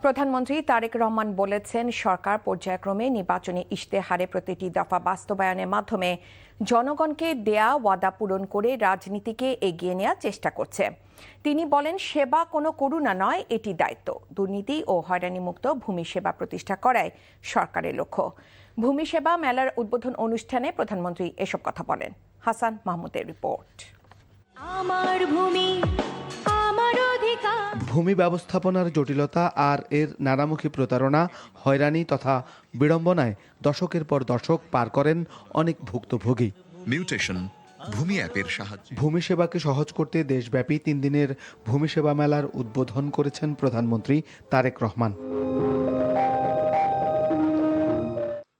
প্রধানমন্ত্রী তারেক রহমান বলেছেন, সরকার পর্যায়ক্রমে নির্বাচনী ইশতেহারে প্রতিটি দফা বাস্তবায়নের মাধ্যমে জনগণকে দেয়া ওয়াদা পূরণ করে রাজনীতিকে এগিয়ে নেওয়ার চেষ্টা করছে। তিনি বলেন, সেবা কোনো করুণা নয়, এটি দায়িত্ব। দুর্নীতি ও হয়রানিমুক্ত ভূমি সেবা প্রতিষ্ঠা করাই সরকারের লক্ষ্য। ভূমি সেবা মেলার উদ্বোধন অনুষ্ঠানে প্রধানমন্ত্রী এসব কথা বলেন। হাসান মাহমুদের রিপোর্ট। আমার ভূমি আমার অধিকার। ভূমি ব্যবস্থাপনার জটিলতা আর এর নানামুখী প্রতারণা, হয়রানি তথা বিড়ম্বনায় দশকের পর দশক পার করেন অনেক ভুক্তভোগী। মিউটেশন ভূমি অ্যাপের সাহায্যে ভূমি সেবাকে সহজ করতে দেশব্যাপী 3 দিনের ভূমি সেবা মেলার উদ্বোধন করেছেন প্রধানমন্ত্রী তারেক রহমান।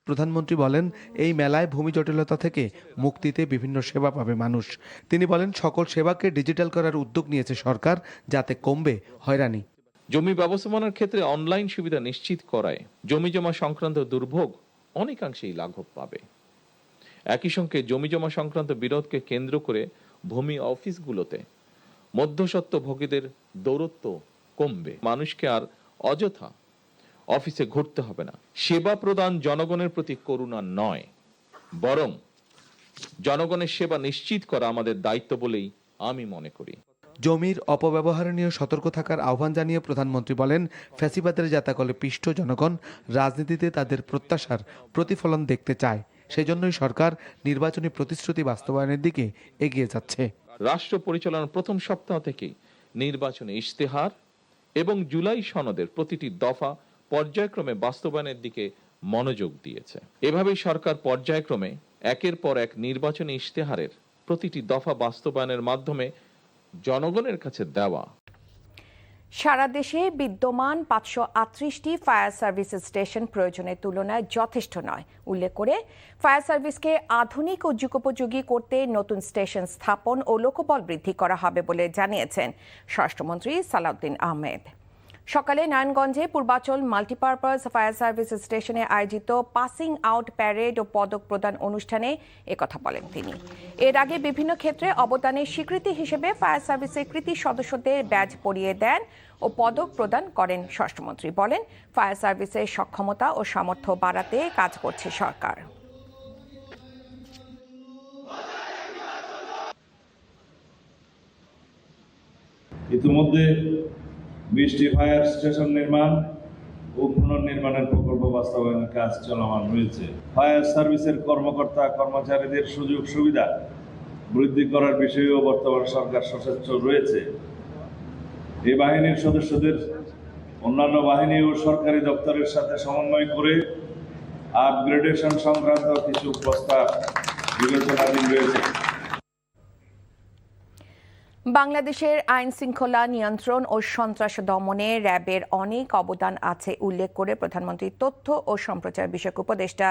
প্রধানমন্ত্রী বলেন, এই মেলায় ভূমি জটিলতা থেকে মুক্তিতে বিভিন্ন সেবা পাবে মানুষ। তিনি বলেন, সকল সেবাকে ডিজিটাল করার উদ্যোগ নিয়েছে সরকার, যাতে কমবে হয়রানি। জমি ব্যবস্থাপনার ক্ষেত্রে অনলাইন সুবিধা নিশ্চিত করায় জমি জমা সংক্রান্ত দুর্ভোগ অনেকাংশেই লাঘব পাবে। একই সঙ্গে জমি জমা সংক্রান্ত বিরোধকে কেন্দ্র করে ভূমি অফিসগুলোতে মধ্যস্বত্বভোগীদের দৌরত্ব কমবে। মানুষকে আর অযথা অফিসে ঘুরতে হবে না। সেবা প্রদান জনগণের প্রতি করুণা নয়, বরং জনগণের সেবা নিশ্চিত করা আমাদের দায়িত্ব বলেই আমি মনে করি। জমির অপব্যবহার নিয়ে সতর্ক থাকার আহ্বান জানিয়ে প্রধানমন্ত্রী বলেন, ফ্যাসিবাদের জাতাকলে পিষ্ট জনগণ রাজনীতিতে তাদের প্রত্যাশার প্রতিফলন দেখতে চায়। সেজন্যই সরকার নির্বাচনী প্রতিশ্রুতি বাস্তবায়নের দিকে এগিয়ে যাচ্ছে। রাষ্ট্র পরিচালনার প্রথম সপ্তাহ থেকেই নির্বাচনী ইশতেহার এবং জুলাই সনদের প্রতিটি দফা পর্যায়ক্রমে বাস্তবায়নের দিকে মনোযোগ দিয়েছে। এভাবেই সরকার পর্যায়ক্রমে একের পর এক নির্বাচনী ইশতেহারের প্রতিটি দফা বাস্তবায়নের মাধ্যমে জনগণের কাছে দেওয়া। সারা দেশে বিদ্যমান 538টি ফায়ার সার্ভিস স্টেশন প্রয়োজনের তুলনায় যথেষ্ট নয় উল্লেখ করে ফায়ার সার্ভিসকে আধুনিক ও যুগোপযোগী করতে নতুন স্টেশন স্থাপন ও লোকবল বৃদ্ধি করা হবে বলে জানিয়েছেন স্বরাষ্ট্রমন্ত্রী সালাউদ্দিন আহমেদ। সকালে নারায়ণগঞ্জে পূর্বাচল মাল্টিপারপাস ফায়ার সার্ভিস স্টেশনে আয়োজিত পাসিং আউট প্যারেড ও পদক প্রদান অনুষ্ঠানে একথা বলেন তিনি। এর আগে বিভিন্ন ক্ষেত্রে অবদানের স্বীকৃতি হিসেবে ফায়ার সার্ভিসের কৃতি সদস্যদের ব্যাজ পরিয়ে দেন ও পদক প্রদান করেন। স্বরাষ্ট্রমন্ত্রী বলেন, ফায়ার সার্ভিসের সক্ষমতা ও সামর্থ্য বাড়াতে কাজ করছে সরকার। ইতিমধ্যে 20টি ফায়ার স্টেশন নির্মাণ ও পুনর্নির্মাণের প্রকল্প বাস্তবায়নের কাজ চলমান রয়েছে। ফায়ার সার্ভিসের কর্মকর্তা কর্মচারীদের সুযোগ সুবিধা বৃদ্ধি করার বিষয়েও বর্তমান সরকার সচেষ্ট রয়েছে। এই বাহিনীর সদস্যদের অন্যান্য বাহিনী ও সরকারি দপ্তরের সাথে সমন্বয় করে আপগ্রেডেশন সংক্রান্ত কিছু প্রস্তাব বিবেচনাধীন রয়েছে। বাংলাদেশের আইন শৃঙ্খলা নিয়ন্ত্রণ ও সন্ত্রাস দমনে র্যাবের অনেক অবদান আছে উল্লেখ করে প্রধানমন্ত্রী তথ্য ও সম্প্রচার বিষয়ক উপদেষ্টা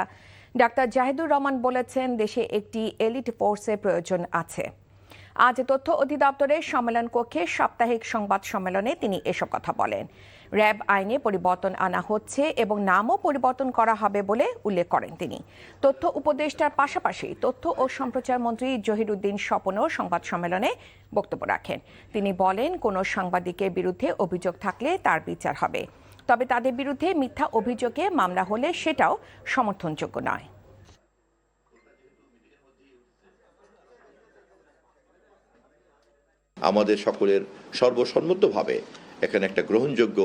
ডাক্তার জাহিদুর রহমান বলেছেন, দেশে একটি এলিট ফোর্সের প্রয়োজন আছে। আজ তথ্য অধিদপ্তরের সম্মেলন কক্ষে সাপ্তাহিক সংবাদ সম্মেলনে তিনি এসব কথা বলেন। র্যাব আইনে পরিবর্তন আনা হচ্ছে এবং নামও পরিবর্তন করা হবে বলে উল্লেখ করেন তিনি। তথ্য উপদেষ্টার পাশাপাশি তথ্য ও সম্প্রচার মন্ত্রী জহিরুদ্দিন স্বপনও সংবাদ সম্মেলনে বক্তব্য রাখেন। তিনি বলেন, কোনো সাংবাদিকের বিরুদ্ধে অভিযোগ থাকলে তার বিচার হবে, তবে তাদের বিরুদ্ধে মিথ্যা অভিযোগে মামলা হলে সেটাও সমর্থনযোগ্য নয়। আমাদের সকলের সর্বসম্মতভাবে এখানে একটা গ্রহণযোগ্য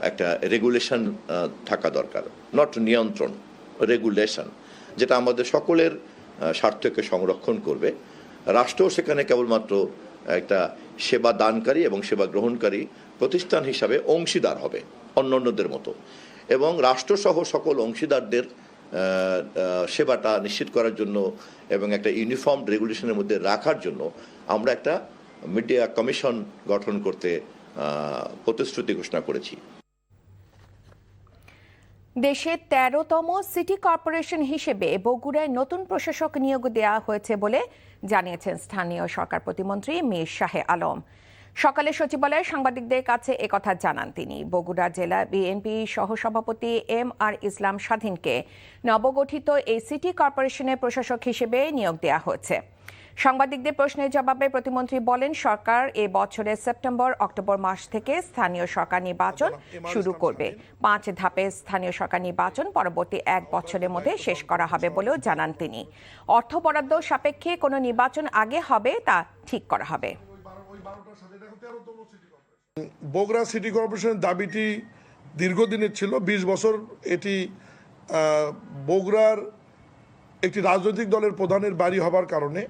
একটা রেগুলেশন থাকা দরকার, নট নিয়ন্ত্রণ, রেগুলেশন, যেটা আমাদের সকলের স্বার্থকে সংরক্ষণ করবে। রাষ্ট্র সেখানে কেবলমাত্র একটা সেবা দানকারী এবং সেবা গ্রহণকারী প্রতিষ্ঠান হিসাবে অংশীদার হবে অন্যান্যদের মতো, এবং রাষ্ট্রসহ সকল অংশীদারদের সেবাটা নিশ্চিত করার জন্য এবং একটা ইউনিফর্ম রেগুলেশনের মধ্যে রাখার জন্য আমরা একটা মিডিয়া কমিশন গঠন করতে প্রতিশ্রুতি ঘোষণা করেছি। দেশের 13তম সিটি কর্পোরেশন হিসেবে বগুড়ায় নতুন প্রশাসক নিয়োগ দেওয়া হয়েছে বলে জানিয়েছেন স্থানীয় সরকার প্রতিমন্ত্রী মীর শাহে আলম। সকালে সচিবালয়ে সাংবাদিকদের কাছে একথা জানান তিনি। বগুড়া জেলা বিএনপি সহসভাপতি MR ইসলাম স্বাধীনকে নবগঠিত এই সিটি কর্পোরেশনের প্রশাসক হিসেবে নিয়োগ দেওয়া হয়েছে। সাংবাদিকদের প্রশ্নের জবাবে প্রতিমন্ত্রী বলেন, সরকার এ বছরের সেপ্টেম্বর-অক্টোবর মাস থেকে স্থানীয় সরকার নির্বাচন শুরু করবে। 5 ধাপে স্থানীয় সরকার নির্বাচন পরবর্তী 1 বছরের মধ্যে শেষ করা হবে বলেও জানান তিনি। অর্থ বরাদ্দ সাপেক্ষে কোনো নির্বাচন আগে হবে তা ঠিক করা হবে। বগুড়া সিটি কর্পোরেশনের দাবিটি দীর্ঘদিনের ছিল। 20 বছর এটি বগুড়ার একটি রাজনৈতিক দলের প্রধানের বাড়ি হবার কারণে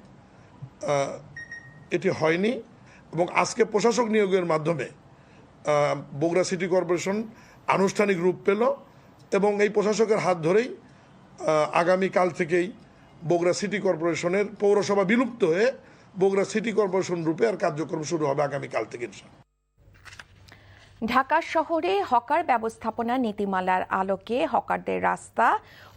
এটি হয়নি, এবং আজকে প্রশাসক নিয়োগের মাধ্যমে বগুড়া সিটি কর্পোরেশন আনুষ্ঠানিক রূপ পেল, এবং এই প্রশাসকের হাত ধরেই আগামীকাল থেকেই বগুড়া সিটি কর্পোরেশনের পৌরসভা বিলুপ্ত হয়ে বগুড়া সিটি কর্পোরেশন রূপে আর কার্যক্রম শুরু হবে আগামীকাল থেকে। ঢাকা শহরে হকার ব্যবস্থাপনা নীতিমালার আলোকে হকারদের রাস্তা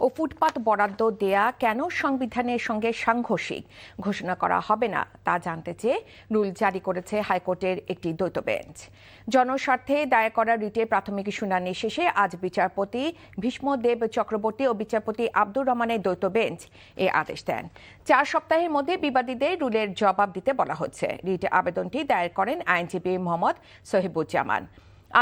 ও ফুটপাত বরাদ্দ দেয়া কেন সংবিধানের সঙ্গে সাংঘর্ষিক ঘোষণা করা হবে না তা জানতে চেয়ে রুল জারি করেছে হাইকোর্টের একটি দ্বৈত বেঞ্চ। জনস্বার্থে দায়ের করা রিটে প্রাথমিক শুনানি শেষে আজ বিচারপতি ভীষ্মদেব চক্রবর্তী ও বিচারপতি আব্দুর রহমানের দ্বৈত বেঞ্চ এ আদেশ দেন। 4 সপ্তাহের মধ্যে বিবাদীদের রুলের জবাব দিতে বলা হচ্ছে। রিট আবেদনটি দায়ের করেন আইনজীবী মোহাম্মদ সহিবুজ্জামান।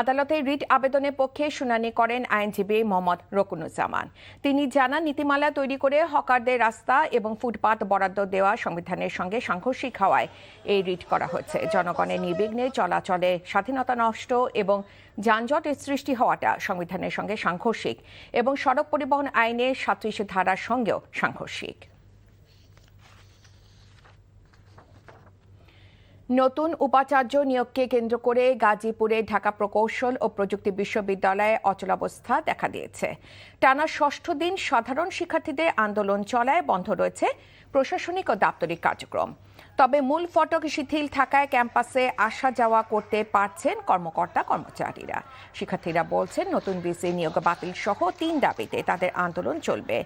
আদালতে রিট আবেদনের পক্ষে শুনানি করেন আইনজীবী মোহাম্মদ রকুনুজ্জামান। তিনি জানান, নীতিমালা তৈরি করে হকারদের রাস্তা এবং ফুটপাত বরাদ্দ দেওয়া সংবিধানের সঙ্গে সাংঘর্ষিক হওয়ায় এই রিট করা হচ্ছে। জনগণের নির্বিঘ্নে চলাচলে স্বাধীনতা নষ্ট এবং যানজটের সৃষ্টি হওয়াটা সংবিধানের সঙ্গে সাংঘর্ষিক এবং সড়ক পরিবহন আইনের 37 ধারার সঙ্গেও সাংঘর্ষিক। নতুন উপাচার্য নিয়োগকে কেন্দ্র করে গাজীপুরে ঢাকা প্রকৌশল ও প্রযুক্তি বিশ্ববিদ্যালয়ে অচলাবস্থা দেখা দিয়েছে। টানা 6ষ্ঠ দিন সাধারণ শিক্ষার্থীদের আন্দোলন চলায় বন্ধ রয়েছে প্রশাসনিক ও দাপ্তরিক কার্যক্রম। তবে মূল ফটক শিথিল থাকায় ক্যাম্পাসে আসা যাওয়া করতে পারছেন কর্মকর্তা কর্মচারীরা। শিক্ষার্থীরা বলছেন, নতুন ভিসি নিয়োগ বাতিল সহ 3 দাবিতে তাদের আন্দোলন চলবে।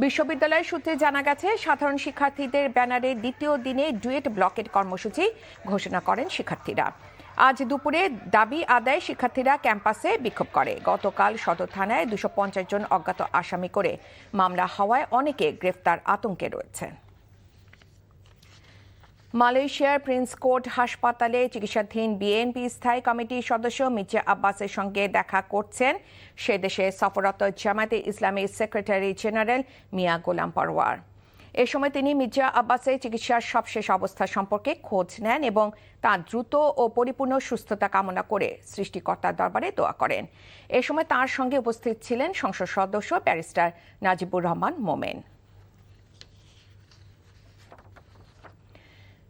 বিশ্ববিদ্যালয়ের সূত্রে জানা গেছে, সাধারণ শিক্ষার্থীদের ব্যানারে দ্বিতীয় দিনে ডুয়েট ব্লকেট কর্মসূচি ঘোষণা করেন শিক্ষার্থীরা। আজ দুপুরে দাবি আদায় শিক্ষার্থীরা ক্যাম্পাসে বিক্ষোভ করে। গতকাল সদর থানায় 250 জন অজ্ঞাত আসামি করে মামলা হওয়ায় অনেকে গ্রেফতার আতঙ্কে রয়েছে। মালয়েশিয়ার প্রিন্স কোর্ট হাসপাতালে চিকিৎসাধীন বিএনপি স্থায়ী কমিটির সদস্য মির্জা আব্বাসের সঙ্গে দেখা করছেন সে দেশে সফররত জামায়াতে ইসলামীর সেক্রেটারি জেনারেল মিয়া গোলাম পরওয়ার। এ সময় তিনি মির্জা আব্বাসের চিকিৎসার সবশেষ অবস্থা সম্পর্কে খোঁজ নেন এবং তার দ্রুত ও পরিপূর্ণ সুস্থতা কামনা করে সৃষ্টিকর্তার দরবারে দোয়া করেন। এ সময় তার সঙ্গে উপস্থিত ছিলেন সংসদ সদস্য ব্যারিস্টার নাজিবুর রহমান মোমেন।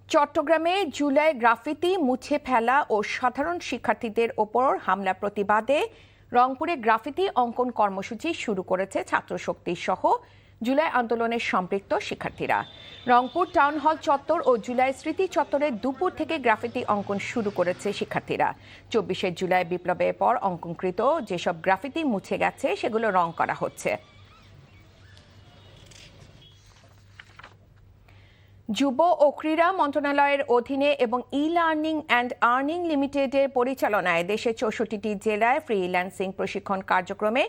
চট্টগ্রামে জুলাই গ্রাফিতি মুছে ফেলা ও সাধারণ শিক্ষার্থীদের ওপর হামলার প্রতিবাদে রংপুরে গ্রাফিতি অঙ্কন কর্মসূচি শুরু করেছে ছাত্রশক্তি সহ জুলাই আন্দোলনের সম্পৃক্ত শিক্ষার্থীরা। রংপুর টাউন হল চত্বর ও জুলাই স্মৃতি চত্বরে দুপুর থেকে গ্রাফিতি অঙ্কন শুরু করেছে শিক্ষার্থীরা। 24শে জুলাই বিপ্লবের পর অঙ্কনকৃত যেসব গ্রাফিতি মুছে গেছে সেগুলো রং করা হচ্ছে। যুব ও ক্রীড়া মন্ত্রণালয়ের অধীনে এবং ই লার্নিং অ্যান্ড আর্নিং লিমিটেডের পরিচালনায় দেশের 64টি জেলায় ফ্রিল্যান্সিং প্রশিক্ষণ কার্যক্রমে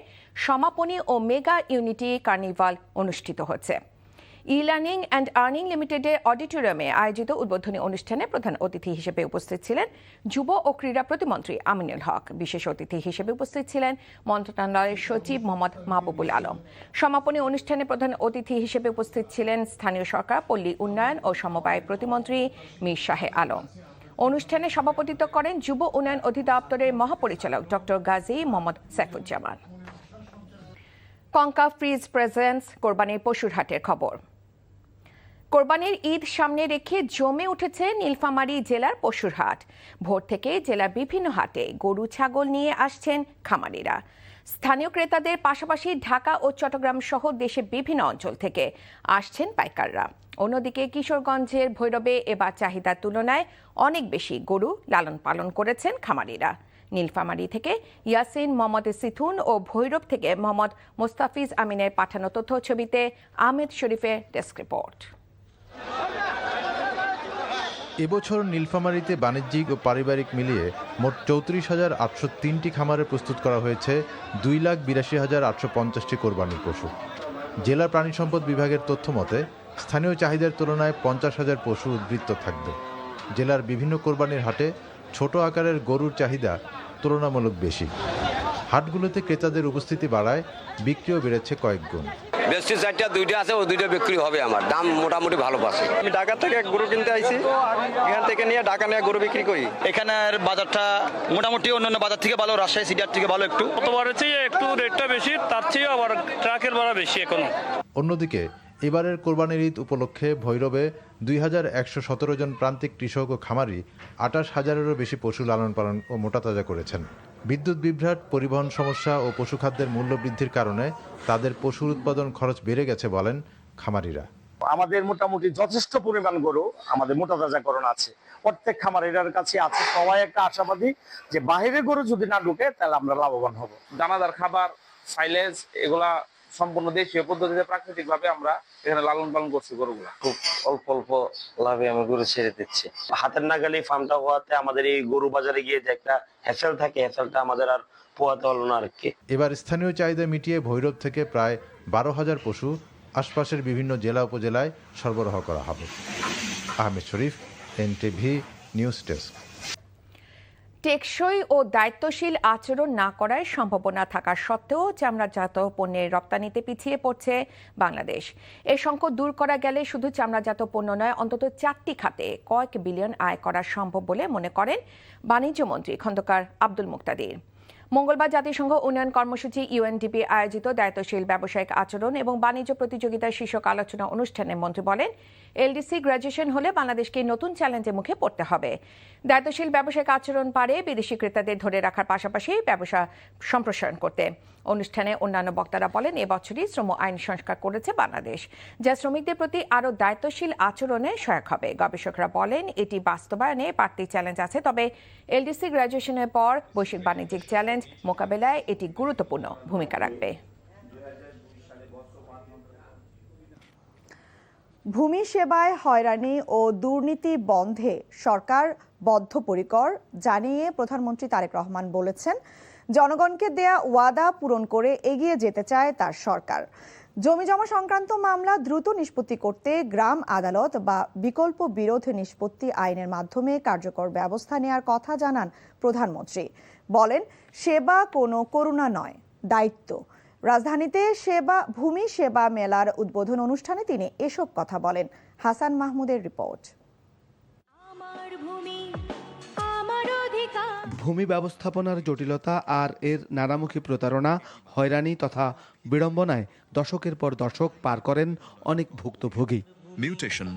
সমাপনী ও মেগা ইউনিটি কার্নিভাল অনুষ্ঠিত হচ্ছে। ই লার্নিং অ্যান্ড আর্নিং লিমিটেডের অডিটোরিয়ামে আয়োজিত উদ্বোধনী অনুষ্ঠানে প্রধান অতিথি হিসেবে উপস্থিত ছিলেন যুব ও ক্রীড়া প্রতিমন্ত্রী আমিনুল হক। বিশেষ অতিথি হিসেবে উপস্থিত ছিলেন মন্ত্রণালয়ের সচিব মোহাম্মদ মাহবুবুল আলম। সমাপনী অনুষ্ঠানে প্রধান অতিথি হিসেবে উপস্থিত ছিলেন স্থানীয় সরকার, পল্লী উন্নয়ন ও সমবায় প্রতিমন্ত্রী মীর শাহে আলম। অনুষ্ঠানে সভাপতিত্ব করেন যুব উন্নয়ন অধিদপ্তরের মহাপরিচালক doctor Gazi Mohammad Saifuzzaman. Konka fridge presents কোরবানির পশুর হাটের খবর। কোরবানির ঈদ সামনে রেখে জমে উঠেছে নীলফামারী জেলার পশুর হাট। ভোর থেকে জেলার বিভিন্ন হাটে গরু ছাগল নিয়ে আসছেন খামারিরা। স্থানীয় ক্রেতাদের পাশাপাশি ঢাকা ও চট্টগ্রাম সহ দেশের বিভিন্ন অঞ্চল থেকে আসছেন পাইকাররা। অন্যদিকে কিশোরগঞ্জের ভৈরবে এবার চাহিদার তুলনায় অনেক বেশি গরু লালন পালন করেছেন খামারিরা। নীলফামারী থেকে ইয়াসিন মোহাম্মদ সিথুন ও ভৈরব থেকে মোহাম্মদ মোস্তাফিজ আমিনের পাঠানো তথ্য ছবিতে আহমেদ শরীফের ডেস্ক রিপোর্ট। এবছর নীলফামারীতে বাণিজ্যিক ও পারিবারিক মিলিয়ে মোট 34,803টি খামারে প্রস্তুত করা হয়েছে 2,82,850টি কোরবানির পশু। জেলা প্রাণী সম্পদ বিভাগের তথ্য মতে স্থানীয় চাহিদার তুলনায় 50,000 পশু উদ্বৃত্ত থাকবে। জেলার বিভিন্ন কোরবানির হাটে ছোট আকারের গরুর চাহিদা তুলনামূলক বেশি। হাটগুলোতে ক্রেতাদের উপস্থিতি বাড়ায় বিক্রিও বেড়েছে কয়েক গুণ। বেশি চারটা দুইটা আছে, ওই দুইটা বিক্রি হবে। আমার দাম মোটামুটি ভালো পাচ্ছি। আমি ঢাকা থেকে গরু কিনতে আইছি, এখান থেকে নিয়ে ঢাকা নিয়ে গরু বিক্রি করি। এখানের বাজারটা মোটামুটি অন্যান্য বাজার থেকে ভালো, রাজশাহী সিটির থেকে ভালো। একটু গতবারের চেয়ে একটু রেটটা বেশি, তার চেয়ে আবার ট্রাকের ভাড়া বেশি এখনো। অন্যদিকে এবারের কোরবানির ঈদ উপলক্ষে ভৈরবে 2117 জন প্রান্তিক কৃষক ও খামারি 28,000-এরও বেশি পশু লালন পালন ও মোটাতাজা করেছেন। বিদ্যুৎ বিভ্রাট, পরিবহন সমস্যা ও পশুখাদ্যের মূল্য বৃদ্ধির কারণে তাদের পশুর উৎপাদন খরচ বেড়ে গেছে বলেন খামারিরা। আমাদের মোটামুটি যথেষ্ট পরিমাণ গরু আমাদের মোটাতাজাকরণ আছে, প্রত্যেক খামারিরার কাছে আছে। সবাই একটা আশাবাদী যে বাইরের গরু যদি না ঢুকে তাহলে আমরা লাভবান হব। দানাদার খাবার, সাইলেজ, এগুলা সম্পূর্ণ দেশীয় পদ্ধতিতে প্রাকৃতিক ভাবে আমরা এখানে লালন পালন করছি গরুগুলা। খুব অল্প অল্প লাভে আমি গরু ছেড়ে দিচ্ছি। হাতের নাগালে ফার্মটা হওয়াতে আমাদের এই গরু বাজারে গিয়ে যে একটা হ্যাসেল থাকে, হ্যাসেলটা আমাদের আর পোয়াতে হলো না আর কি। এবার স্থানীয় চাহিদা মিটিয়ে ভৈরব থেকে প্রায় 12,000 পশু আশপাশের বিভিন্ন জেলা উপজেলায় সরবরাহ করা হবে। আহমেদ শরীফ, NTV নিউজ ডেস্ক। টেকসই ও দায়িত্বশীল আচরণ না করার সম্ভাবনা থাকা সত্ত্বেও চামড়াজাত পণ্যের রপ্তানিতে পিছিয়ে পড়ছে বাংলাদেশ। এই সংকট দূর করা গেলে শুধু চামড়াজাত পণ্য নয়, অন্তত 4টি খাতে কয়েক বিলিয়ন আয় করা সম্ভব বলে মনে করেন বাণিজ্য মন্ত্রী খন্দকার আব্দুল মুক্তাদির। মঙ্গলবার জাতিসংঘ উন্নয়ন কর্মসূচি UNDP আয়োজিত দায়িত্বশীল ব্যবসায়িক আচরণ এবং বাণিজ্য প্রতিযোগিতার শীর্ষক আলোচনা অনুষ্ঠানে মন্ত্রী বলেন, LDC গ্র্যাজুয়েশন হলে বাংলাদেশকে নতুন চ্যালেঞ্জের মুখে পড়তে হবে। দায়িত্বশীল ব্যবসায়িক আচরণ পারে বিদেশি ক্রেতাদের ধরে রাখার পাশাপাশি ব্যবসা সম্প্রসারণ করতে। অনুষ্ঠানে অন্যান্য বক্তারা বলেন, এবছরই শ্রম আইন সংস্কার করেছে বাংলাদেশ, যা শ্রমিকদের প্রতি আরও দায়িত্বশীল আচরণে সহায়ক হবে। গবেষকরা বলেন, এটি বাস্তবায়নে বাড়তি চ্যালেঞ্জ আছে, তবে LDC গ্র্যাজুয়েশনের পর বৈশ্বিক বাণিজ্যিক চ্যালেঞ্জ মোকাবেলায় এটি গুরুত্বপূর্ণ ভূমিকা রাখবে। ভূমি সেবায় হয়রানি ও দুর্নীতি বন্ধে সরকার বদ্ধপরিকর জানিয়ে প্রধানমন্ত্রী তারেক রহমান বলেছেন, জনগণকে দেয়া ওয়াদা পূরণ করে এগিয়ে যেতে চায় তার সরকার। জমিজমা সংক্রান্ত মামলা দ্রুত নিষ্পত্তি করতে গ্রাম আদালত বা বিকল্প বিরোধ নিষ্পত্তি আইনের মাধ্যমে কার্যকর ব্যবস্থা নেওয়ার কথা জানান প্রধানমন্ত্রী। বলেন, সেবা কোনো করুণা নয়, দায়িত্ব। রাজধানীতে ভূমি সেবা মেলার উদ্বোধন অনুষ্ঠানে তিনি এসব কথা বলেন। হাসান মাহমুদের রিপোর্ট। ভূমি ব্যবস্থাপনার জটিলতা আর এর নানামুখী প্রতারণা, হয়রানি তথা বিড়ম্বনায় দশকের পর দশক পার করেন অনেক ভুক্তভোগী। মিউটেশন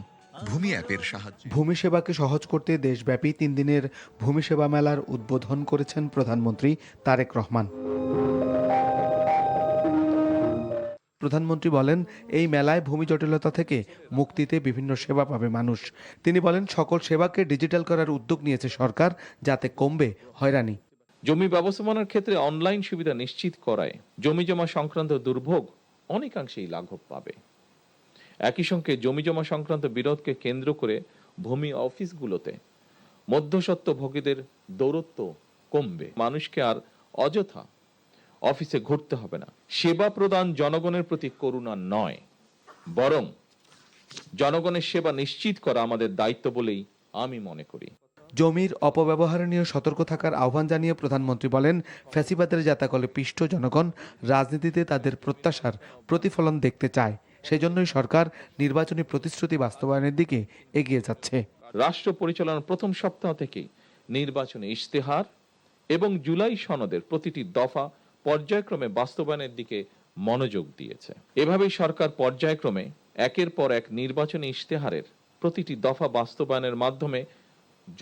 ভূমি অ্যাপের সাহায্যে ভূমি সেবাকে সহজ করতে দেশব্যাপী 3 দিনের ভূমি সেবা মেলার উদ্বোধন করেছেন প্রধানমন্ত্রী তারেক রহমান। প্রধানমন্ত্রী বলেন, এই মেলায় ভূমি জটিলতা থেকে মুক্তিতে বিভিন্ন সেবা পাবে মানুষ। তিনি বলেন, সকল সেবাকে ডিজিটাল করার উদ্যোগ নিয়েছে সরকার, যাতে কমবে হয়রানি। জমি ব্যবস্থাপনার ক্ষেত্রে অনলাইন সুবিধা নিশ্চিত করায় জমিজমা সংক্রান্ত দুর্ভোগ অনেকাংশেই লাঘব পাবে। একই সঙ্গে জমিজমা সংক্রান্ত বিরোধকে কেন্দ্র করে ভূমি অফিসগুলোতে মধ্যস্বত্বভোগীদের দৌরত্ব কমবে। মানুষকে আর অযথা অফিসে ঘুরতে হবে না। সেবা প্রদান জনগণের প্রতি করুণা নয়, বরং জনগণের সেবা নিশ্চিত করা আমাদের দায়িত্ব বলেই আমি মনে করি। জমির অপব্যবহার নিয়ে সতর্ক থাকার আহ্বান জানিয়ে প্রধানমন্ত্রী বলেন, ফ্যাসিবাদের যাতাকলে পিষ্ট জনগণ রাজনীতিতে তাদের প্রত্যাশার প্রতিফলন দেখতে চায়। সেজন্যই সরকার নির্বাচনী প্রতিশ্রুতি বাস্তবায়নের দিকে এগিয়ে যাচ্ছে। রাষ্ট্র পরিচালনার প্রথম সপ্তাহ থেকে নির্বাচনী ইশতেহার এবং জুলাই সনদের প্রতিটি দফা পর্যায়ক্রমে বাস্তবায়নের দিকে মনোযোগ দিয়েছে। এভাবেই সরকার পর্যায়ক্রমে একের পর এক নির্বাচনী ইশতেহারের প্রতিটি দফা বাস্তবায়নের মাধ্যমে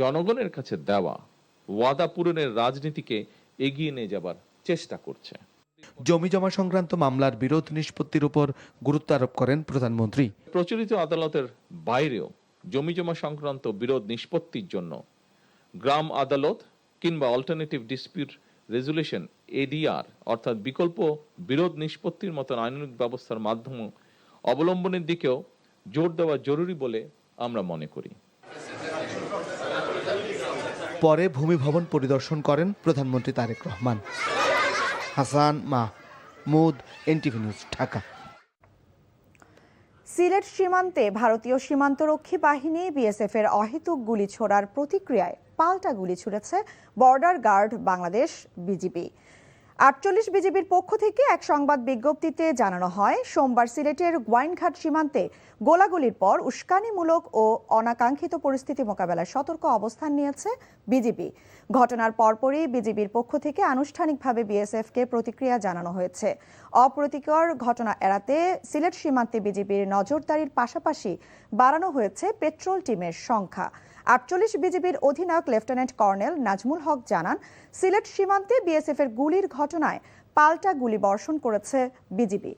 জনগণের কাছে দেওয়া ওয়াদা পূরণের রাজনীতিকে এগিয়ে নিয়ে যাবার চেষ্টা করছে। জমিজমা সংক্রান্ত মামলার বিরোধ নিষ্পত্তির উপর গুরুত্ব আরোপ করেন প্রধানমন্ত্রী। প্রচলিত আদালতের বাইরেও জমিজমা সংক্রান্ত বিরোধ নিষ্পত্তির জন্য গ্রাম আদালত কিংবা অল্টারনেটিভ ডিসপিউট রেজুলেশন ADR অর্থাৎ বিকল্প বিরোধ নিষ্পত্তির মতন আইনানুগ ব্যবস্থার মাধ্যমে অবলম্বনের দিকেও জোর দেওয়া জরুরি বলে আমরা মনে করি। পরে ভূমি ভবন পরিদর্শন করেন প্রধানমন্ত্রী তারেক রহমান। Hasan Mahmud, NTV news, Dhaka. সিলেট সীমান্তে ভারতীয় সীমান্তরক্ষী বাহিনী বিএসএফ এর অহেতুক গুলি ছোড়ার প্রতিক্রিয়ায় পাল্টা গুলি ছুড়েছে বর্ডার গার্ড বাংলাদেশ বিজিবি। ৪৮ বিজিবির পক্ষ থেকে এক সংবাদ বিজ্ঞপ্তিতে জানানো হয়, সোমবার সিলেটের গোয়াইনঘাট সীমান্তে গোলাগুলির পর উস্কানিমূলক ও অনাকাঙ্ক্ষিত পরিস্থিতি মোকাবেলায় সতর্ক অবস্থান নিয়েছে বিজিবি। ঘটনার পরপরই বিজিবির পক্ষ থেকে আনুষ্ঠানিকভাবে বিএসএফকে প্রতিক্রিয়া জানানো হয়েছে। অপ্রীতিকর ঘটনা এড়াতে সিলেট সীমান্তে বিজিবির নজরদারির পাশাপাশি বাড়ানো হয়েছে পেট্রোল টিমের সংখ্যা। ৪৮ বিজিবির অধিনায়ক লেফটেন্যান্ট কর্নেল নাজমুল হক জানান, সিলেট সীমান্তে বিএসএফ এর গুলির ঘটনায় পাল্টা গুলি বর্ষণ করেছে বিজিবি।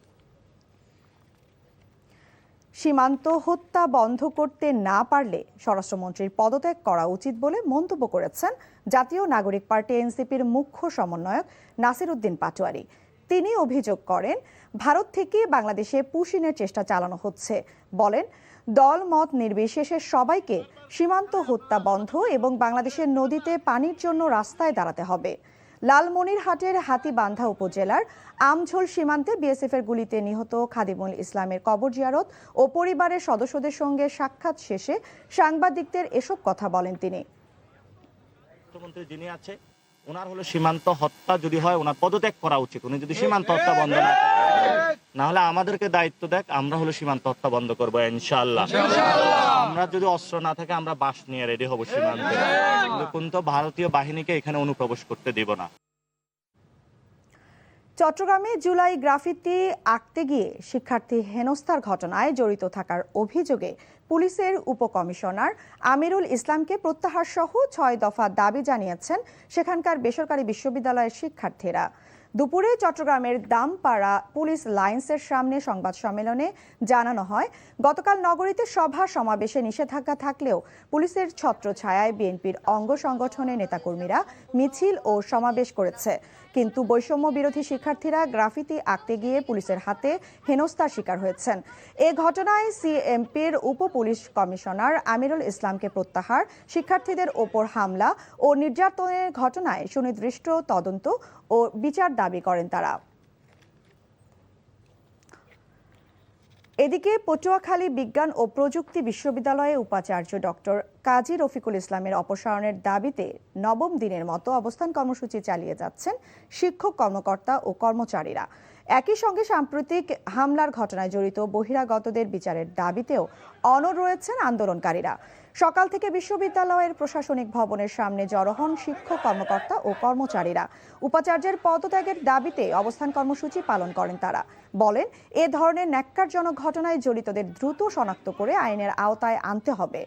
সীমান্ত হত্যা বন্ধ করতে না পারলে স্বরাষ্ট্রমন্ত্রীর পদত্যাগ করা উচিত বলে মন্তব্য করেছেন জাতীয় নাগরিক পার্টি এনসিপির মুখ্য সমন্বয়ক নাসির উদ্দিন পাটোয়ারি। তিনি অভিযোগ করেন, ভারত থেকে বাংলাদেশে পুশিনের চেষ্টা চালানো হচ্ছে। বলেন, দল মত নির্বিশেষে সবাইকে সীমান্ত হত্যা বন্ধ এবং বাংলাদেশের নদীতে পানির জন্য রাস্তায় দাঁড়াতে হবে। লালমনিরহাটের হাতীবান্ধা উপজেলার আমঝোল সীমান্তে বিএসএফ এর গুলিতে নিহত খাদিমুল ইসলামের কবর জিয়ারত ও পরিবারের সদস্যদের সঙ্গে সাক্ষাৎ শেষে সাংবাদিকদের এসব কথা বলেন তিনি। মুখ্যমন্ত্রী যিনি আছে ওনার হলো সীমান্ত হত্যা যদি হয় ওনার পদত্যাগ করা উচিত। উনি যদি সীমান্ত হত্যা বন্ধ না হলে আমাদেরকে দায়িত্ব দেখ, আমরা হলো সীমান্ত হত্যা বন্ধ করবো ইনশাআল্লাহ। আমরা যদি অস্ত্র না থাকে আমরা বাঁশ নিয়ে রেডি হব সীমান্তে, কিন্তু ভারতীয় বাহিনীকে এখানে অনুপ্রবেশ করতে দিব না। চট্টগ্রামে জুলাই গ্রাফিতি আঁকতে গিয়ে শিক্ষার্থী হেনস্থার ঘটনায় জড়িত থাকার অভিযোগে পুলিশের উপকমিশনার আমিরুল ইসলামকে প্রত্যাহার সহ ৬ দফা দাবি জানিয়েছেন সেখানকার বেসরকারি বিশ্ববিদ্যালয়ের শিক্ষার্থীরা। দুপুরে চট্টগ্রামের দামপাড়া পুলিশ লাইন্সের সামনে সংবাদ সম্মেলনে জানানো হয়, গতকাল নগরীতে সভা সমাবেশে নিষেধাজ্ঞা থাকলেও পুলিশের ছত্রছায়ায় বিএনপির অঙ্গ সংগঠনের নেতাকর্মীরা মিছিল ও সমাবেশ করেছে। কিন্তু বৈষম্য বিরোধী শিক্ষার্থীরা গ্রাফিতি আঁকতে গিয়ে পুলিশের হাতে হেনস্থার শিকার হয়েছেন। এ ঘটনায় সিএমপির উপ পুলিশ কমিশনার আমিরুল ইসলামকে প্রত্যাহার, শিক্ষার্থীদের ওপর হামলা ও নির্যাতনের ঘটনায় সুনির্দিষ্ট তদন্ত ও বিচার দাবি করেন তারা। এদিকে পটুয়াখালী বিজ্ঞান ও প্রযুক্তি বিশ্ববিদ্যালয়ে উপাচার্য ডক্টর কাজী রফিকুল ইসলামের অপসারণের দাবিতে নবম দিনের মতো অবস্থান কর্মসূচি চালিয়ে যাচ্ছেন শিক্ষক, কর্মকর্তা ও কর্মচারীরা। একই সঙ্গে সাম্প্রতিক হামলার ঘটনায় জড়িত বহিরাগতদের বিচারের দাবিতেও অনড় রয়েছেন আন্দোলনকারীরা। সকাল থেকে বিশ্ববিদ্যালয়ের প্রশাসনিক ভবনের সামনে জড়ো হন শিক্ষক, কর্মকর্তা ও কর্মচারীরা। উপাচার্যের পদত্যাগের দাবিতে অবস্থান কর্মসূচি পালন করেন তারা। বলেন, এ ধরনের ন্যাক্কারজনক ঘটনায় জড়িতদের দ্রুত শনাক্ত করে আইনের আওতায় আনতে হবে।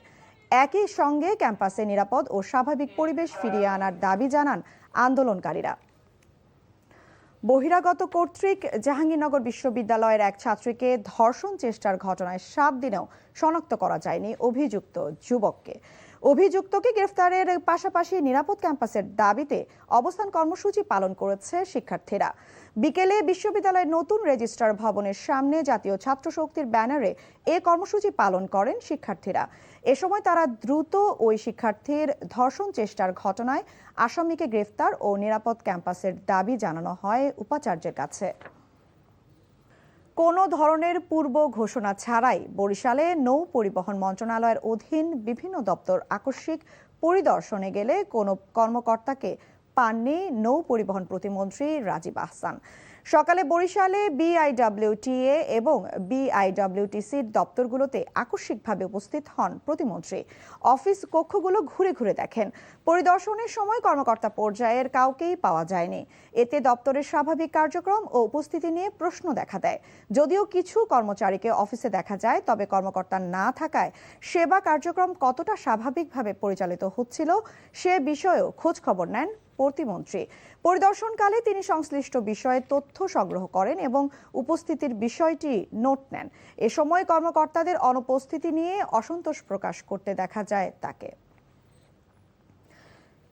একই সঙ্গে ক্যাম্পাসে নিরাপদ ও স্বাভাবিক পরিবেশ ফিরিয়ে আনার দাবি জানান আন্দোলনকারীরা। বহিরাগত কর্তৃক জাহাঙ্গীরনগর বিশ্ববিদ্যালয়ের এক ছাত্রীকে ধর্ষণ চেষ্টার ঘটনায় 7 দিনেও শনাক্ত করা যায়নি অভিযুক্ত যুবককে। অভিযুক্তকে গ্রেফতারের পাশাপাশি নিরাপদ ক্যাম্পাসের দাবিতে অবস্থান কর্মসূচি পালন করেছে শিক্ষার্থীরা। বিকেলে বিশ্ববিদ্যালয়ের নতুন রেজিস্ট্রার ভবনের সামনে জাতীয় ছাত্র শক্তির ব্যানারে এ কর্মসূচি পালন করেন শিক্ষার্থীরা। এ সময় তারা দ্রুত ওই শিক্ষার্থীর ধর্ষণ চেষ্টার ঘটনায় আসামিকে গ্রেফতার ও নিরাপদ ক্যাম্পাসের দাবি জানানো হয় উপাচার্যের কাছে। কোনো ধরনের পূর্ব ঘোষণা ছাড়াই বরিশালে নৌ পরিবহন মন্ত্রণালয়ের অধীন বিভিন্ন দপ্তর আকস্মিক পরিদর্শনে গেলে কোনো কর্মকর্তাকে পাননি নৌ পরিবহন প্রতিমন্ত্রী রাজীব আহসান। সকালে বরিশালে বিআইডব্লিউটিএ এবং বিআইডব্লিউটিসির দপ্তরগুলোতে আকস্মিকভাবে উপস্থিত হন প্রতিমন্ত্রী। অফিস কক্ষগুলো ঘুরে ঘুরে দেখেন। পরিদর্শনের সময় কর্মকর্তা পর্যায়ের কাউকেই পাওয়া যায়নি। এতে দপ্তরের স্বাভাবিক কার্যক্রম ও উপস্থিতি নিয়ে প্রশ্ন দেখা দেয়। যদিও কিছু কর্মচারীকে অফিসে দেখা যায়, তবে কর্মকর্তা না থাকায় সেবা কার্যক্রম কতটা স্বাভাবিকভাবে পরিচালিত হচ্ছিল সে বিষয়েও খোঁজ খবর নেন প্রতিমন্ত্রী। পরিদর্শনকালে তিনি সংশ্লিষ্ট বিষয়ে তথ্য সংগ্রহ করেন এবং উপস্থিতির বিষয়টি নোট নেন। এ সময় কর্মকর্তাদের অনুপস্থিতি নিয়ে অসন্তোষ প্রকাশ করতে দেখা যায় তাকে।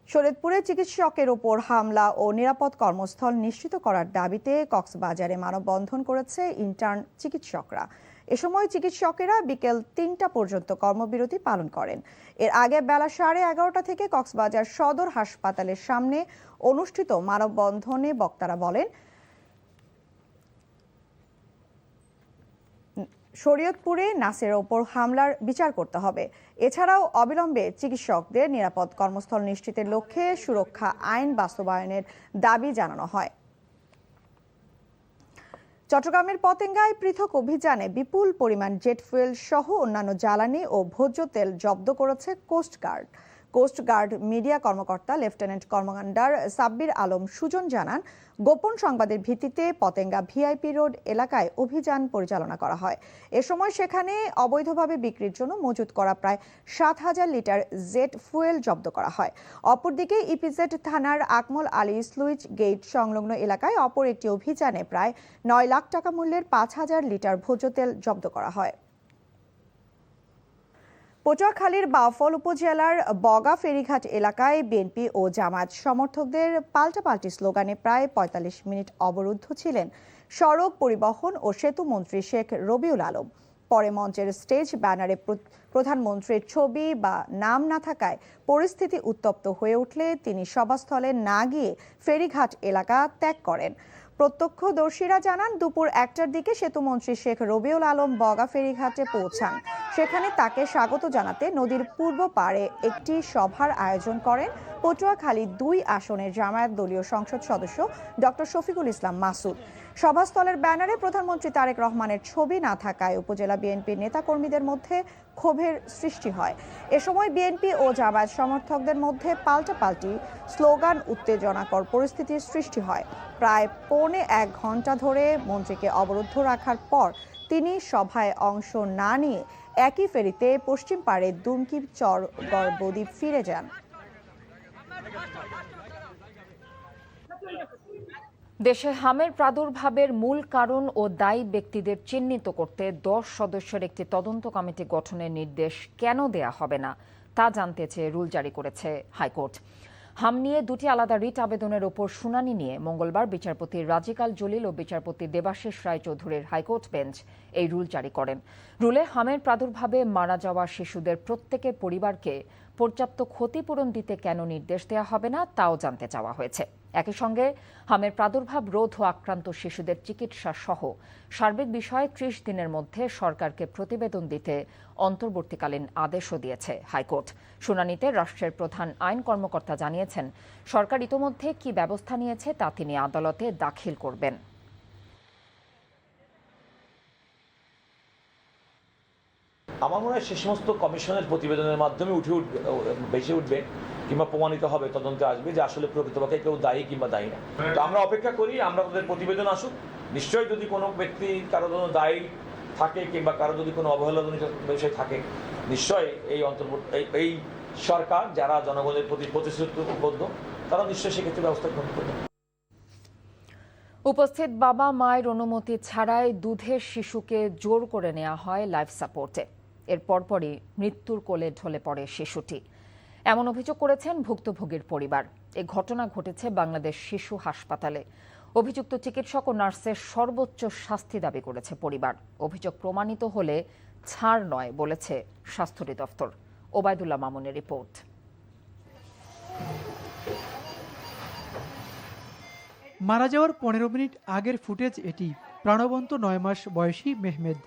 শরীয়তপুরে চিকিৎসকের ওপর হামলা ও নিরাপদ কর্মস্থল নিশ্চিত করার দাবিতে কক্সবাজারে মানববন্ধন করেছে ইন্টার্ন চিকিৎসকরা। এ সময় চিকিৎসকেরা বিকেল 3টা পর্যন্ত কর্মবিরতি পালন করেন। এর আগে বেলা 11:30 থেকে কক্সবাজার সদর হাসপাতালের সামনে অনুষ্ঠিত মানববন্ধনে বক্তারা বলেন, শরীয়তপুরে নাসের ওপর হামলার বিচার করতে হবে। এছাড়াও অবিলম্বে চিকিৎসকদের নিরাপদ কর্মস্থল নিশ্চিতের লক্ষ্যে সুরক্ষা আইন বাস্তবায়নের দাবি জানানো হয়। চট্টগ্রামের পতেঙ্গায় পৃথক অভিযানে বিপুল পরিমাণ জেট ফুয়েল সহ অন্যান্য জ্বালানি ও ভোজ্য তেল জব্দ করেছে কোস্টগার্ড। কোস্টগার্ড মিডিয়া কর্মকর্তা লেফটেন্যান্ট কমান্ডার সাব্বির আলম সুজন জানান, গোপন সংবাদের ভিত্তিতে পতেঙ্গা ভিআইপি রোড এলাকায় অভিযান পরিচালনা করা হয়। এ সময় সেখানে অবৈধভাবে বিক্রির জন্য মজুত করা প্রায় 7,000 লিটার জেট ফুয়েল জব্দ করা হয়। অপরদিকে ইপিজেড থানার আকমল আলী স্লুইস গেট সংলগ্ন এলাকায় অপর একটি অভিযানে প্রায় 9 লাখ টাকা মূল্যের 5,000 লিটার ভোজ্য তেল জব্দ করা হয়। পটুয়াখালীর বাউফল উপজেলার বগা ফেরিঘাট এলাকায় বিএনপি ও জামায়াত সমর্থকদের পাল্টাপাল্টি স্লোগানে প্রায় 45 মিনিট অবরুদ্ধ ছিলেন সড়ক পরিবহন ও সেতু মন্ত্রী শেখ রবিউল আলম। পরে মঞ্চের স্টেজ ব্যানারে প্রধানমন্ত্রীর ছবি বা নাম না থাকায় পরিস্থিতি উত্তপ্ত হয়ে উঠলে তিনি সভাস্থলে না গিয়ে ফেরিঘাট এলাকা ত্যাগ করেন। প্রত্যক্ষদর্শীরা জানান, দুপুর 1টার দিকে সেতুমন্ত্রী শেখ রবিউল আলম বগা ফেরিঘাটে পৌঁছান। সেখানে তাকে স্বাগত জানাতে নদীর পূর্ব পাড়ে একটি সভার আয়োজন করেন পটুয়াখালী 2 আসনের জামায়াত দলীয় সংসদ সদস্য ডক্টর শফিকুল ইসলাম মাসুদ। সভাস্থলের ব্যানারে প্রধানমন্ত্রী তারেক রহমানের ছবি না থাকায় উপজেলা বিএনপির নেতাকর্মীদের মধ্যে ক্ষোভের সৃষ্টি হয়। এ সময় বিএনপি ও জামায়াত সমর্থকদের মধ্যে পাল্টাপাল্টি স্লোগান উত্তেজনাকর পরিস্থিতির সৃষ্টি হয়। প্রায় 1.25 ঘন্টা ধরে মন্ত্রীকে অবরুদ্ধ রাখার পর তিনি সভায় অংশ না নিয়ে একই ফেরিতে পশ্চিম পাড়ে দুমকি চর গড়বদ্বীপ ফিরে যান। দেশে হামের প্রাদুর্ভাবের মূল কারণ ও দায়ী ব্যক্তিদের চিহ্নিত করতে 10 সদস্যের একটি তদন্ত কমিটি গঠনের নির্দেশ কেন দেয়া হবে না তা জানতে চেয়ে রুল জারি করেছে হাইকোর্ট। হাম নিয়ে 2টি আলাদা রিট আবেদনের ওপর শুনানি নিয়ে মঙ্গলবার বিচারপতি রাজিকাল জলিল ও বিচারপতি দেবাশিস রায়চৌধুরীর হাইকোর্ট বেঞ্চ এই রুল জারি করেন। রুলে হামের প্রাদুর্ভাবে মারা যাওয়া শিশুদের প্রত্যেকের পরিবারকে পর্যাপ্ত ক্ষতিপূরণ দিতে কেন নির্দেশ দেওয়া হবে না তাও জানতে চাওয়া হয়েছে। একই সঙ্গে হামের প্রাদুর্ভাব রোধ ও আক্রান্ত শিশুদের চিকিৎসা সহ সার্বিক বিষয়ে 30 দিনের মধ্যে সরকারকে প্রতিবেদন দিতে অন্তর্বর্তীকালীন আদেশও দিয়েছে হাইকোর্ট। শুনানিতে রাষ্ট্রের প্রধান আইন কর্মকর্তা জানিয়েছেন, সরকার ইতোমধ্যে কি ব্যবস্থা নিয়েছে তা তিনি আদালতে দাখিল করবেন। আমার মনে হয় সে সমস্ত কমিশনের প্রতিবেদনের মাধ্যমে ভেসে উঠবে কিংবা প্রমাণিত হবে, তদন্তে আসবে যে আসলে প্রকৃতপক্ষে কেউ দায়ী কিংবা দায়ী না। তো আমরা অপেক্ষা করি, আমরা তাদের প্রতিবেদন আসুক। নিশ্চয়ই যদি কোনো ব্যক্তি কারো জন্য দায়ী থাকে কিংবা কারো যদি কোনো অবহেলাজনিত বিষয় থাকে, নিশ্চয়ই এই সরকার যারা জনগণের প্রতি প্রতিশ্রুতিবদ্ধ তারা নিশ্চয়ই সেক্ষেত্রে ব্যবস্থা গ্রহণ করবে। উপস্থিত বাবা মায়ের অনুমতি ছাড়াই দুধের শিশুকে জোর করে নেওয়া হয় লাইফ সাপোর্টে। এর পরপরই মৃত্যুর কোলে ঢলে পড়ে শিশুটি। এমন অভিযোগ করেছেন ভুক্তভোগীর পরিবার। এ ঘটনা ঘটেছে বাংলাদেশ শিশু হাসপাতালে। অভিযুক্ত চিকিৎসক ও নার্সের সর্বোচ্চ শাস্তি দাবি করেছে পরিবার। অভিযোগ প্রমাণিত হলে ছাড় নয় বলেছে স্বাস্থ্য অধিদপ্তর। ওবায়দুল্লাহ মামুনের রিপোর্ট। মারা যাওয়ার 15 মিনিট আগের ফুটেজ এটি। প্রাণবন্ত 9 মাস বয়সী মেহমেদ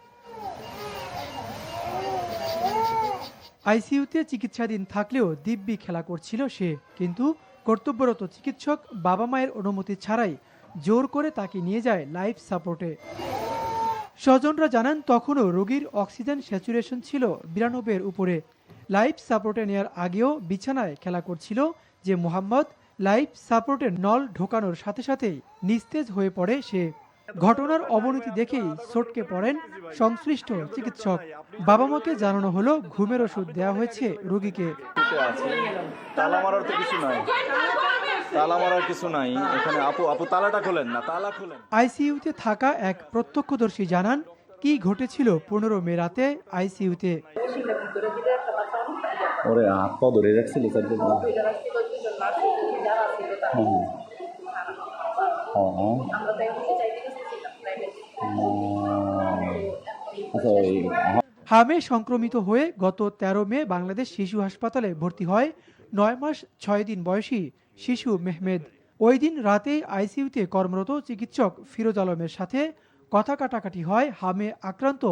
আইসিইউতে চিকিৎসাধীন থাকলেও দিব্যি খেলা করছিল সে। কিন্তু কর্তব্যরত চিকিৎসক বাবা মায়ের অনুমতি ছাড়াই জোর করে তাকে নিয়ে যায় লাইফ সাপোর্টে। স্বজনরা জানান, তখনও রোগীর অক্সিজেন স্যাচুরেশন ছিল 92-এর উপরে। লাইফ সাপোর্টে নেয়ার আগেও বিছানায় খেলা করছিল যে মোহাম্মদ। লাইফ সাপোর্টের নল ঢোকানোর সাথে সাথেই নিস্তেজ হয়ে পড়ে সে। ঘটনার অবনতি দেখেই ছটকে পড়েন সংশ্লিষ্ট চিকিৎসক। বাবা মাকে জানানো হলো ঘুমের ওষুধ দেওয়া হয়েছে রোগীকে। তালা মারার তো কিছু নাই, তালা মারার কিছু নাই এখানে। আপু তালাটা খোলেন না, তালা খোলেন। আইসিইউতে থাকা এক প্রত্যক্ষদর্শী জানান, কি ঘটেছিল 15 মে রাতে আইসিইউতে। ওরে হাত পা ধরে রাখছিল হামে সংক্রমিত হয়ে গত 13 মে বাংলাদেশ শিশু হাসপাতালে ভর্তি হয় 9 মাস 6 দিন বয়সী শিশু মেহমেদ। ওই দিন রাতেই আইসিইউতে কর্মরত চিকিৎসক ফিরোজ আলমের সাথে কথা কাটাকাটি হয় হামে আক্রান্ত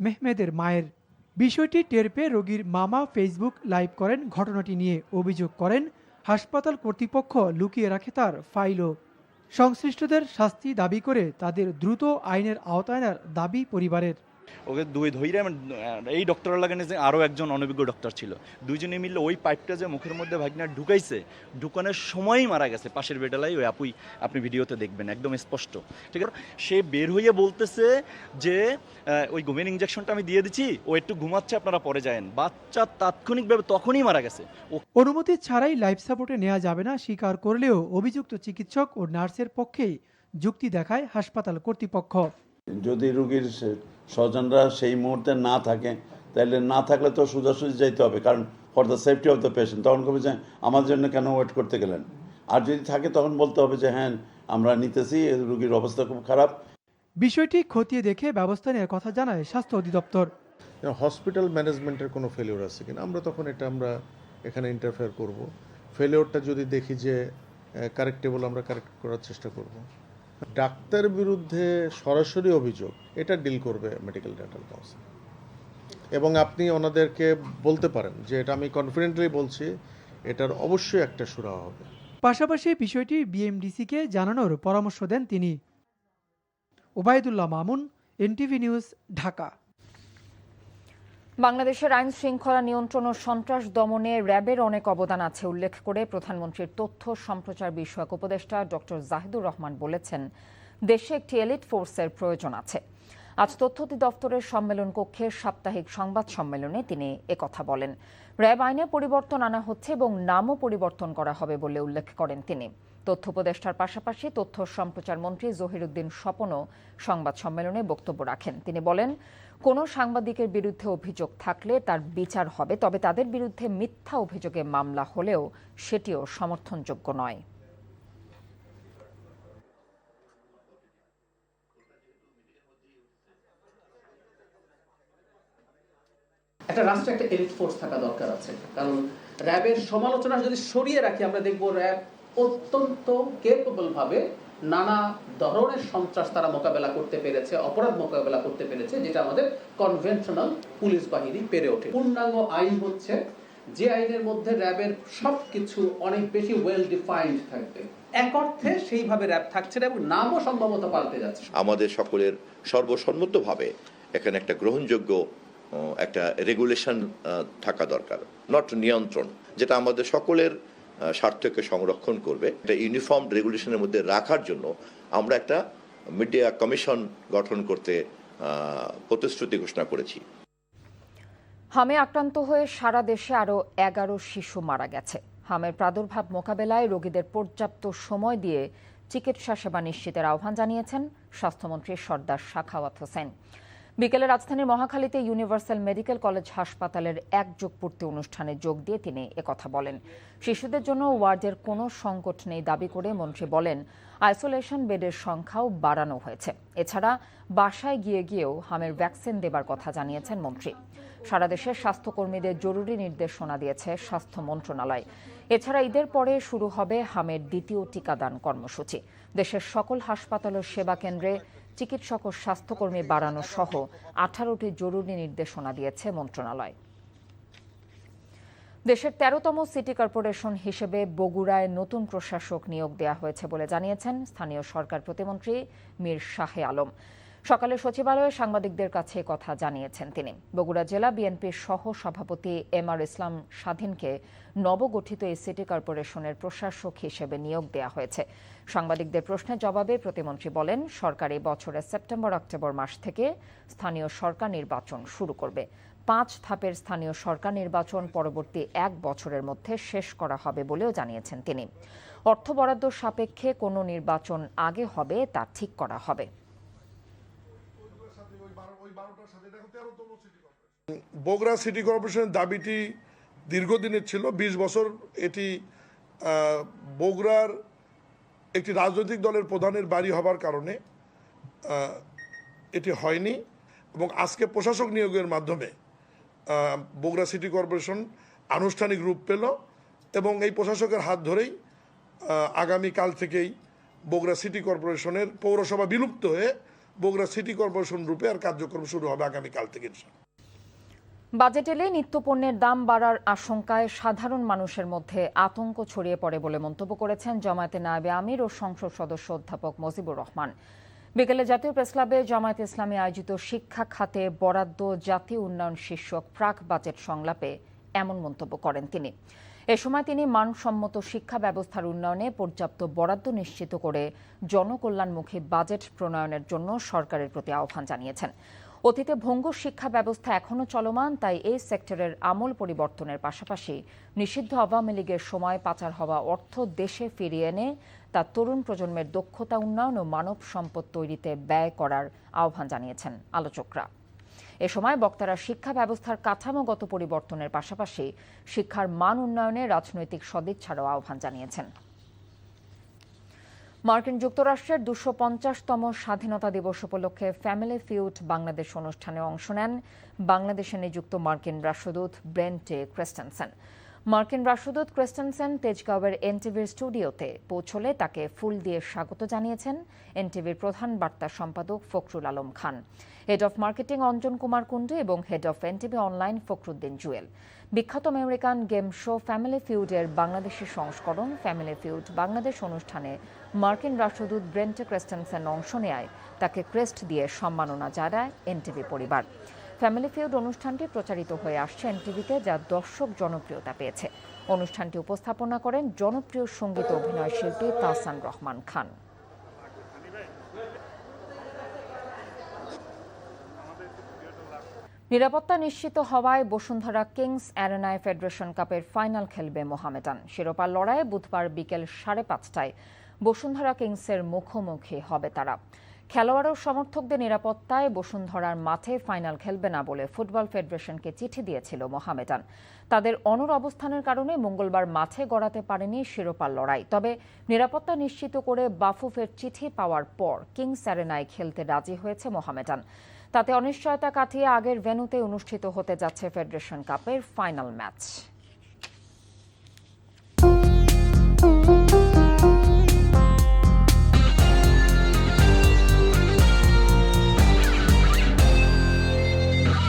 মেহমেদের মায়ের। বিষয়টি টের পেয়ে রোগীর মামা ফেসবুক লাইভ করেন ঘটনাটি নিয়ে। অভিযোগ করেন হাসপাতাল কর্তৃপক্ষ লুকিয়ে রাখে তার ফাইলও। সংশ্লিষ্টদের শাস্তি দাবি করে তাদের দ্রুত আইনের আওতায় আনার দাবি পরিবারের। ওকে ধৈর্য এই ডক্টরের লাগানে যে আরও একজন অনভিজ্ঞ ডক্টর ছিল, দুইজনে মিলে ওই পাইপটা যে মুখের মধ্যে ভাগনা ঢুকাইছে, ঢুকানোর সময়ই মারা গেছে। পাশের বেডালাই ওই আপুই, আপনি ভিডিওতে দেখবেন একদম স্পষ্ট, ঠিক আছে। সে বের হয়ে বলতেছে যে ওই ঘুমের ইঞ্জেকশনটা আমি দিয়ে দিচ্ছি, ও একটু ঘুমাচ্ছে, আপনারা পরে যায়েন। বাচ্চা তাৎক্ষণিকভাবে তখনই মারা গেছে। অনুমতি ছাড়াই লাইফ সাপোর্টে নেওয়া যাবে না স্বীকার করলেও অভিযুক্ত চিকিৎসক ও নার্সের পক্ষেই যুক্তি দেখায় হাসপাতাল কর্তৃপক্ষ। যদি রোগীর স্বজনরা সেই মুহূর্তে না থাকে, তাহলে না থাকলে তো সোজাসুজি যাইতে হবে, কারণ for the safety of the patient. তখন কবে যে আমার জন্য কেন ওয়েট করতে গেলেন? আর যদি থাকে তখন বলতে হবে যে হ্যাঁ আমরা নিতেছি, রোগীর অবস্থা খুব খারাপ। বিষয়টি খতিয়ে দেখে ব্যবস্থা নেওয়ার কথা জানায় স্বাস্থ্য অধিদপ্তর। হসপিটাল ম্যানেজমেন্টের কোনো ফেলিওর আছে কিনা আমরা তখন আমরা এখানে ইন্টারফেয়ার করব। ফেলিওরটা যদি দেখি যে কারেক্টেবল, আমরা কারেক্ট করার চেষ্টা করব। ডাক্তার বিরুদ্ধে সরাসরি অভিযোগ এটা ডিল করবে মেডিকেল ডেন্টাল কাউন্সিল, এবং আপনি ওনাদেরকে বলতে পারেন যে এটা আমি কনফিডেন্টলি বলছি, এটার অবশ্যই একটা সুরাহা হবে। পাশাপাশি বিষয়টি বিএমডিসিকে জানানোর পরামর্শ দেন তিনি। Obaidullah Mamun, NTV news, Dhaka. বাংলাদেশের আইন শৃঙ্খলা নিয়ন্ত্রণ ও সন্ত্রাস দমনে র্যাবের অনেক অবদান আছে উল্লেখ করে প্রধানমন্ত্রীর তথ্য সম্প্রচার বিষয়ক উপদেষ্টা ডক্টর জাহিদুর রহমান বলেছেন, দেশে একটি এলিট ফোর্সের প্রয়োজন আছে। আজ তথ্য অধিদপ্তরের সম্মেলন কক্ষের সাপ্তাহিক সংবাদ সম্মেলনে তিনি একথা বলেন। র্যাব আইনে পরিবর্তন আনা হচ্ছে এবং নামও পরিবর্তন করা হবে বলে উল্লেখ করেন তিনি। তথ্য উপদেষ্টার পাশাপাশি তথ্য সম্প্রচার মন্ত্রী জহিরুদ্দিন স্বপনও সংবাদ সম্মেলনে বক্তব্য রাখেন। তিনি বলেন, কোনো সাংবাদিকের বিরুদ্ধে অভিযোগ থাকলে তার বিচার হবে, তবে তাদের বিরুদ্ধে মিথ্যা অভিযোগে মামলা হলেও সেটিও সমর্থনযোগ্য নয়। একটা রাষ্ট্রে একটা এলিট ফোর্স থাকা দরকার আছে, কারণ র্যাবের সমালোচনা যদি সরিয়ে রাখি, আমরা দেখব র্যাব অত্যন্ত কেপেবল ভাবে নানা ধরনের সন্ত্রাস তারা মোকাবেলা করতে পেরেছে, অপরাধ মোকাবেলা করতে পেরেছে, যেটা আমাদের কনভেনশনাল পুলিশ বাহিনী পেরে ওঠে। পূর্ণাঙ্গ আইন হচ্ছে যে আইনের মধ্যে র্যাবের সবকিছু অনেক বেশি ওয়েল ডিফাইন্ড থাকবে। এক অর্থে সেইভাবে র্যাব থাকছে না এবং নামও সম্ভবত পাল্টে যাচ্ছে। আমাদের সকলের সর্বসম্মতভাবে এখানে একটা গ্রহণযোগ্য একটা রেগুলেশন থাকা দরকার, নট নিয়ন্ত্রণ, যেটা আমাদের সকলের স্বার্থকে সংরক্ষণ করবে। একটা ইউনিফর্ম রেগুলেশনের মধ্যে রাখার জন্য আমরা একটা মিডিয়া কমিশন গঠন করতে প্রতিশ্রুতি ঘোষণা করেছি। হামে আক্রান্ত হয়ে সারা দেশে আরও 11 শিশু মারা গেছে। হামের প্রাদুর্ভাব মোকাবেলায় রোগীদের পর্যাপ্ত সময় দিয়ে চিকিৎসা সেবা নিশ্চিতের আহ্বান জানিয়েছেন স্বাস্থ্যমন্ত্রী সর্দার সাখাওয়াত হোসেন। বিকেলে রাজধানীর মহাখালীতে ইউনিভার্সাল মেডিকেল কলেজ হাসপাতালের একযোগ পূর্তি অনুষ্ঠানে যোগ দিয়ে তিনি একথা বলেন। শিশুদের জন্য ওয়ার্ডের কোনো সংকট নেই দাবি করে মন্ত্রী বলেন, আইসোলেশন বেডের সংখ্যাও বাড়ানো হয়েছে। এছাড়া বাসায় গিয়েও হামের ভ্যাকসিন দেবার কথা জানিয়েছেন মন্ত্রী। সারা দেশের স্বাস্থ্যকর্মীদের জরুরি নির্দেশনা দিয়েছে স্বাস্থ্য মন্ত্রণালয়। এছাড়া ঈদের পরে শুরু হবে হামের দ্বিতীয় টিকাদান কর্মসূচি। দেশের সকল হাসপাতাল ও সেবা কেন্দ্রে চিকিৎসক ও স্বাস্থ্যকর্মী বাড়ানো সহ 18টি জরুরি নির্দেশনা দিয়েছে মন্ত্রণালয়। দেশের 13তম সিটি কর্পোরেশন হিসেবে বগুড়ায় নতুন প্রশাসক নিয়োগ দেওয়া হয়েছে বলে জানিয়েছেন স্থানীয় সরকার প্রতিমন্ত্রী মীর শাহে আলম। সকালে সচিবালয়ে সাংবাদিকদের কাছে কথা জানিয়েছেন তিনি। বগুড়া জেলা বিএনপির সহ সভাপতি এমআর ইসলাম স্বাধীনকে নবগঠিত এই সিটি কর্পোরেশনের প্রশাসক হিসেবে নিয়োগ দেওয়া হয়েছে। সাংবাদিকদের প্রশ্নের জবাবে প্রতিমন্ত্রী বলেন, সরকার এই বছরের সেপ্টেম্বর-অক্টোবর মাস থেকে স্থানীয় সরকার নির্বাচন শুরু করবে। 5 ধাপের স্থানীয় সরকার নির্বাচন পরবর্তী 1 বছরের মধ্যে শেষ করা হবে বলেও জানিয়েছেন তিনি। অর্থ বরাদ্দ সাপেক্ষে কোনো নির্বাচন আগে হবে তা ঠিক করা হবে। বগুড়া সিটি কর্পোরেশনের দাবিটি দীর্ঘদিনের ছিল, 20 বছর এটি বগুড়ার একটি রাজনৈতিক দলের প্রধানের বাড়ি হবার কারণে এটি হয়নি, এবং আজকে প্রশাসক নিয়োগের মাধ্যমে বগুড়া সিটি কর্পোরেশন আনুষ্ঠানিক রূপ পেল, এবং এই প্রশাসকের হাত ধরেই আগামীকাল থেকেই বগুড়া সিটি কর্পোরেশনের পৌরসভা বিলুপ্ত হয়ে বগুড়া সিটি কর্পোরেশন রূপে আর কার্যক্রম শুরু হবে আগামীকাল থেকে। বাজেট এলে নিত্যপণ্যের দাম বাড়ার আশঙ্কায় সাধারণ মানুষের মধ্যে আতঙ্ক ছড়িয়ে পড়ে বলে মন্তব্য করেছেন জামায়াতে নায়েবে আমির ও সংসদ সদস্য অধ্যাপক মজিবুর রহমান। বিকেলে জাতীয় প্রেসক্লাবে জামায়াতে ইসলামী আয়োজিত শিক্ষা খাতে বরাদ্দ জাতীয় উন্নয়ন শীর্ষক প্রাক বাজেট সংলাপে এমন মন্তব্য করেন তিনি। এ সময় তিনি মানসম্মত শিক্ষা ব্যবস্থার উন্নয়নে পর্যাপ্ত বরাদ্দ নিশ্চিত করে জনকল্যাণমুখী বাজেট প্রণয়নের জন্য সরকারের প্রতি আহ্বান জানিয়েছেন। অতীতে ভঙ্গুর শিক্ষা ব্যবস্থা এখনও চলমান, তাই এই সেক্টরের আমূল পরিবর্তনের পাশাপাশি নিষিদ্ধ আওয়ামী লীগের সময় পাচার হওয়া অর্থ দেশে ফিরিয়ে এনে তা তরুণ প্রজন্মের দক্ষতা উন্নয়ন ও মানব সম্পদ তৈরিতে ব্যয় করার আহ্বান জানিয়েছেন আলোচকরা। এ সময় বক্তারা শিক্ষা ব্যবস্থার কাঠামোগত পরিবর্তনের পাশাপাশি শিক্ষার মান উন্নয়নে রাজনৈতিক সদিচ্ছারও আহ্বান জানিয়েছেন। মার্কিন যুক্তরাষ্ট্রের 250তম স্বাধীনতা দিবস উপলক্ষে ফ্যামিলি ফিউড বাংলাদেশ অনুষ্ঠানে অংশ নেন বাংলাদেশে নিযুক্ত মার্কিন রাষ্ট্রদূত ব্রেন্টে ক্রিস্টেনসেন। মার্কিন রাষ্ট্রদূত ক্রিস্টেনসেন তেজগাঁওয়ের এনটিভির স্টুডিওতে পৌঁছলে তাকে ফুল দিয়ে স্বাগত জানিয়েছেন এনটিভির প্রধান বার্তা সম্পাদক Fakhrul Alam Khan, head of marketing Anjan Kumar Kundu এবং head of NTV online Fakhruddin Jewel. বিখ্যাত আমেরিকান গেম শো ফ্যামিলি ফিউডের বাংলাদেশি সংস্করণ ফ্যামিলি ফিউড বাংলাদেশ অনুষ্ঠানে মার্কিন রাষ্ট্রদূত ব্রেন্টে ক্রিস্টেনসেন অংশ নেয় তাকে ক্রেস্ট দিয়ে সম্মাননা জানায় এনটিভি পরিবার। ফ্যামিলি ফিউড অনুষ্ঠানটি প্রচারিত হয়ে আসছে এনটিভিতে, যা দর্শক জনপ্রিয়তা পেয়েছে। অনুষ্ঠানটি উপস্থাপনা করেন জনপ্রিয় সঙ্গীত অভিনয় শিল্পী তাহসান রহমান খান। নিরাপত্তা নিশ্চিত হওয়ায় বসুন্ধরা কিংস অ্যারেনায় ফেডারেশন কাপের ফাইনাল খেলবে মোহামেডান। শিরোপা লড়াইয়ে বুধবার বিকেল 5:30টায় বসুন্ধরা কিংসের মুখোমুখি হবে তারা। খেলোয়াড় ও সমর্থকদের নিরাপত্তায় বসুন্ধরার মাঠে ফাইনাল খেলবে না বলে ফুটবল ফেডারেশনকে চিঠি দিয়েছিল মোহামেডান। তাদের অনড় অবস্থানের কারণে মঙ্গলবার মাঠে গড়াতে পারেনি শিরোপার লড়াই। তবে নিরাপত্তা নিশ্চিত করে বাফুফের চিঠি পাওয়ার পর কিংস অ্যারেনায় খেলতে রাজি হয়েছে মোহামেডান। তাতে অনিশ্চয়তা কাটিয়ে আগের ভেন্যুতে অনুষ্ঠিত হতে যাচ্ছে ফেডারেশন কাপের ফাইনাল ম্যাচ।